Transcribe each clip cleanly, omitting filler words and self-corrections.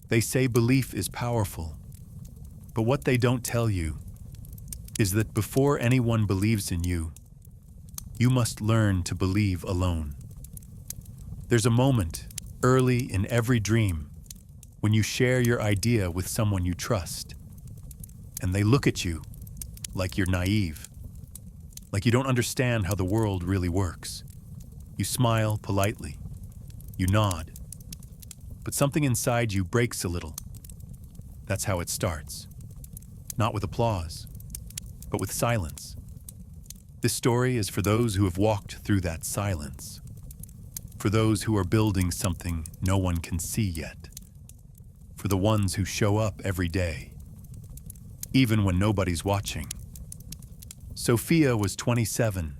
They say belief is powerful, but what they don't tell you is that before anyone believes in you, you must learn to believe alone. There's a moment, early in every dream, when you share your idea with someone you trust, and they look at you like you're naive, like you don't understand how the world really works. You smile politely, you nod, but something inside you breaks a little. That's how it starts. Not with applause, but with silence. This story is for those who have walked through that silence, for those who are building something no one can see yet, for the ones who show up every day, even when nobody's watching. Sophia was 27.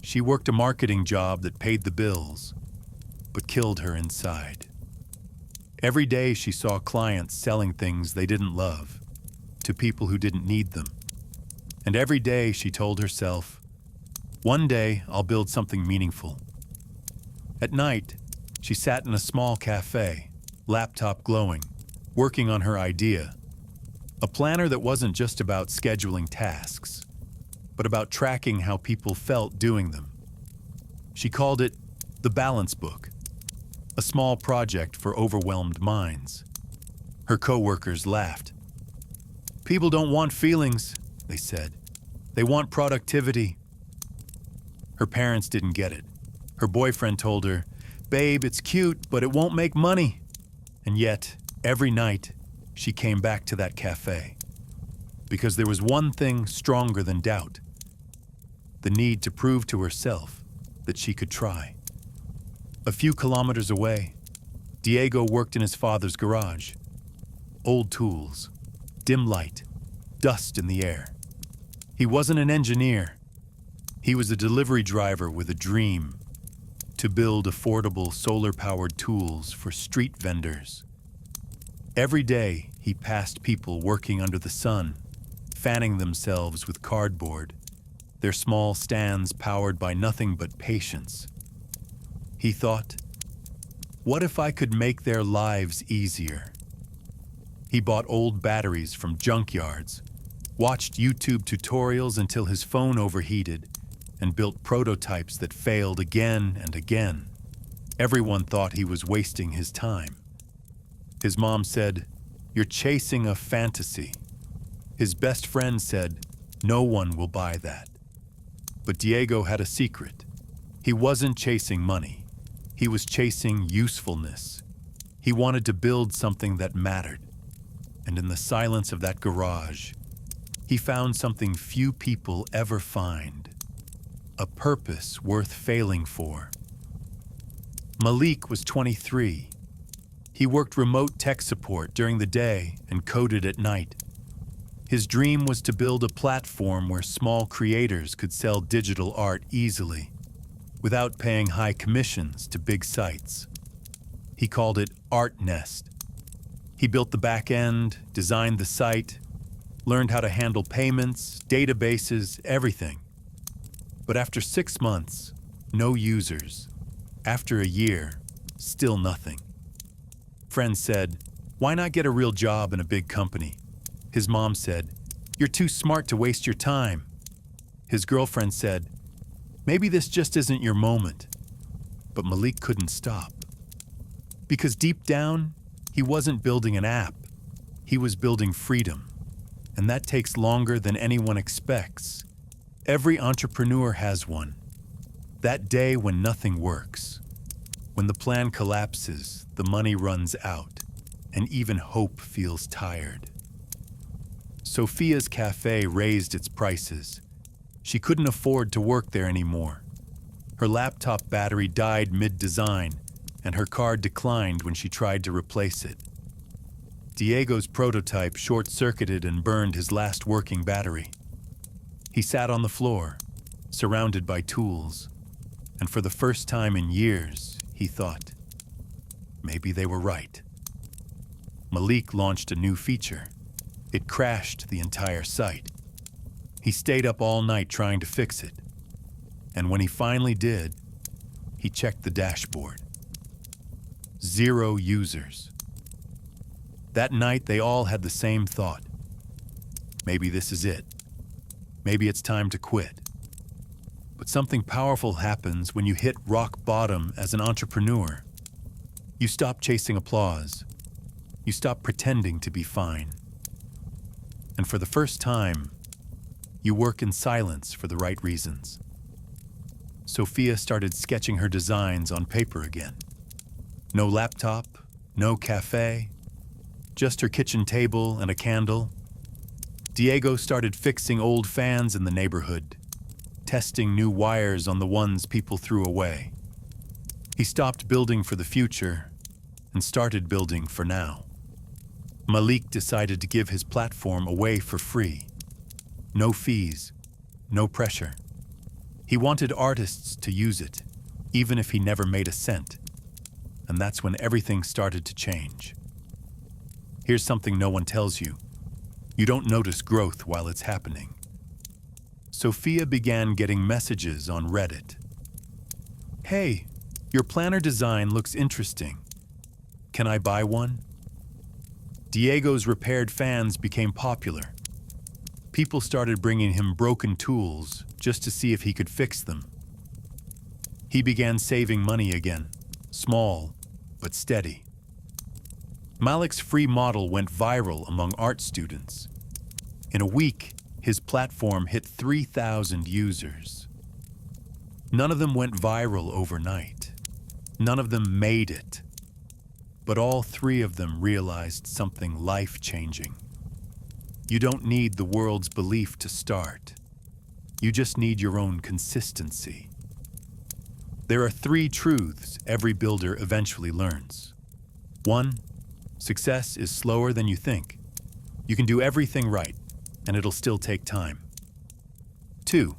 She worked a marketing job that paid the bills, but killed her inside. Every day she saw clients selling things they didn't love to people who didn't need them. And every day she told herself, one day I'll build something meaningful. At night, she sat in a small cafe, laptop glowing, working on her idea, a planner that wasn't just about scheduling tasks, but about tracking how people felt doing them. She called it the Balance Book, a small project for overwhelmed minds. Her coworkers laughed. People don't want feelings, they said. They want productivity. Her parents didn't get it. Her boyfriend told her, "Babe, it's cute, but it won't make money." And yet, every night, she came back to that cafe. Because there was one thing stronger than doubt: the need to prove to herself that she could try. A few kilometers away, Diego worked in his father's garage. Old tools, dim light, dust in the air. He wasn't an engineer. He was a delivery driver with a dream: to build affordable solar-powered tools for street vendors. Every day, he passed people working under the sun, fanning themselves with cardboard, their small stands powered by nothing but patience. He thought, what if I could make their lives easier? He bought old batteries from junkyards, watched YouTube tutorials until his phone overheated, and built prototypes that failed again and again. Everyone thought he was wasting his time. His mom said, "You're chasing a fantasy." His best friend said, "No one will buy that." But Diego had a secret. He wasn't chasing money. He was chasing usefulness. He wanted to build something that mattered. And in the silence of that garage, he found something few people ever find: a purpose worth failing for. Malik was 23. He worked remote tech support during the day and coded at night. His dream was to build a platform where small creators could sell digital art easily, without paying high commissions to big sites. He called it Art Nest. He built the back end, designed the site, learned how to handle payments, databases, everything. But after 6 months, no users. After a year, still nothing. Friends said, "Why not get a real job in a big company?" His mom said, "You're too smart to waste your time." His girlfriend said, "Maybe this just isn't your moment." But Malik couldn't stop. Because deep down, he wasn't building an app. He was building freedom. And that takes longer than anyone expects. Every entrepreneur has one. That day when nothing works. When the plan collapses, the money runs out, and even hope feels tired. Sophia's cafe raised its prices. She couldn't afford to work there anymore. Her laptop battery died mid-design, and her card declined when she tried to replace it. Diego's prototype short-circuited and burned his last working battery. He sat on the floor, surrounded by tools, and for the first time in years, he thought, maybe they were right. Malik launched a new feature. It crashed the entire site. He stayed up all night trying to fix it. And when he finally did, he checked the dashboard. 0 users. That night, they all had the same thought. Maybe this is it. Maybe it's time to quit. But something powerful happens when you hit rock bottom as an entrepreneur. You stop chasing applause. You stop pretending to be fine. And for the first time, you work in silence for the right reasons. Sophia started sketching her designs on paper again. No laptop, no cafe, just her kitchen table and a candle. Diego started fixing old fans in the neighborhood, testing new wires on the ones people threw away. He stopped building for the future and started building for now. Malik decided to give his platform away for free. No fees, no pressure. He wanted artists to use it, even if he never made a cent. And that's when everything started to change. Here's something no one tells you. You don't notice growth while it's happening. Sophia began getting messages on Reddit. "Hey, your planner design looks interesting. Can I buy one?" Diego's repaired fans became popular. People started bringing him broken tools just to see if he could fix them. He began saving money again, small but steady. Malik's free model went viral among art students. In a week, his platform hit 3,000 users. None of them went viral overnight. None of them made it. But all three of them realized something life-changing. You don't need the world's belief to start. You just need your own consistency. There are 3 truths every builder eventually learns. 1, success is slower than you think. You can do everything right, and it'll still take time. 2,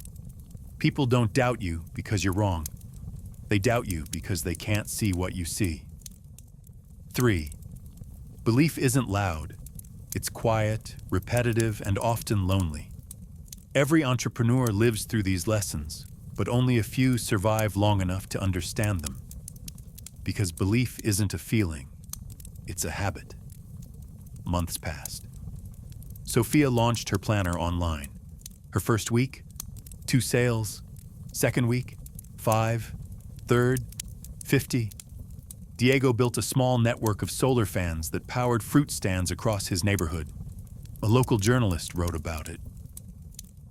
people don't doubt you because you're wrong. They doubt you because they can't see what you see. 3, belief isn't loud. It's quiet, repetitive, and often lonely. Every entrepreneur lives through these lessons, but only a few survive long enough to understand them. Because belief isn't a feeling, it's a habit. Months passed. Sophia launched her planner online. Her first week, 2 sales. Second week, 5. Third, 50. Diego built a small network of solar fans that powered fruit stands across his neighborhood. A local journalist wrote about it.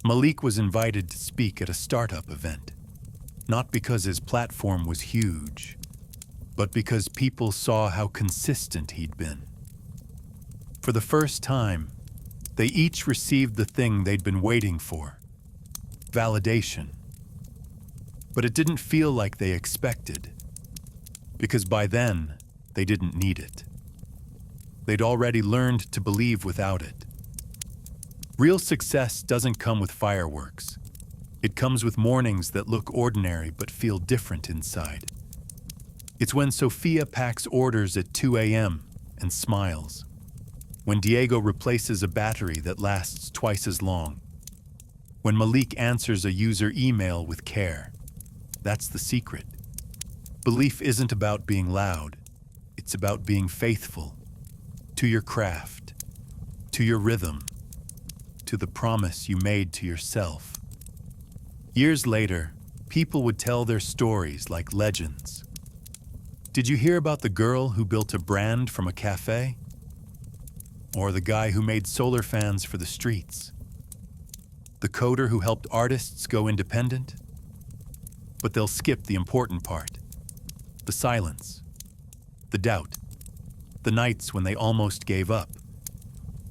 Malik was invited to speak at a startup event, not because his platform was huge, but because people saw how consistent he'd been. For the first time, they each received the thing they'd been waiting for: validation. But it didn't feel like they expected, because by then, they didn't need it. They'd already learned to believe without it. Real success doesn't come with fireworks. It comes with mornings that look ordinary but feel different inside. It's when Sophia packs orders at 2 a.m. and smiles. When Diego replaces a battery that lasts twice as long. When Malik answers a user email with care. That's the secret. Belief isn't about being loud. It's about being faithful to your craft, to your rhythm, to the promise you made to yourself. Years later, people would tell their stories like legends. Did you hear about the girl who built a brand from a cafe? Or the guy who made solar fans for the streets? The coder who helped artists go independent? But they'll skip the important part. The silence, the doubt, the nights when they almost gave up.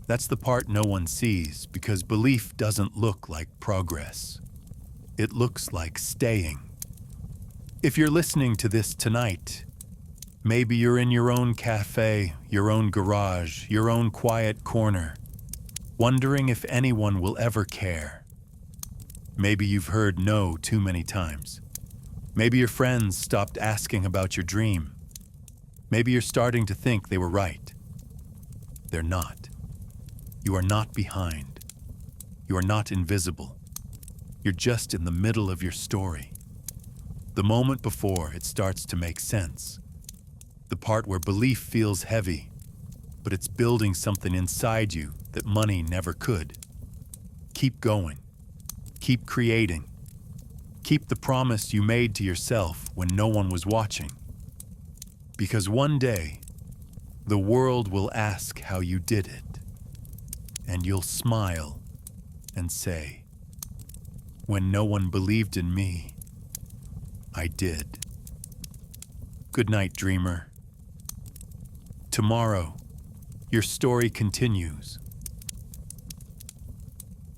That's the part no one sees because belief doesn't look like progress. It looks like staying. If you're listening to this tonight, maybe you're in your own cafe, your own garage, your own quiet corner, wondering if anyone will ever care. Maybe you've heard no too many times. Maybe your friends stopped asking about your dream. Maybe you're starting to think they were right. They're not. You are not behind. You are not invisible. You're just in the middle of your story. The moment before it starts to make sense. The part where belief feels heavy. but it's building something inside you that money never could. Keep going. Keep creating. Keep the promise you made to yourself when no one was watching. Because one day, the world will ask how you did it, and you'll smile and say, "When no one believed in me, I did." Good night, dreamer. Tomorrow, your story continues.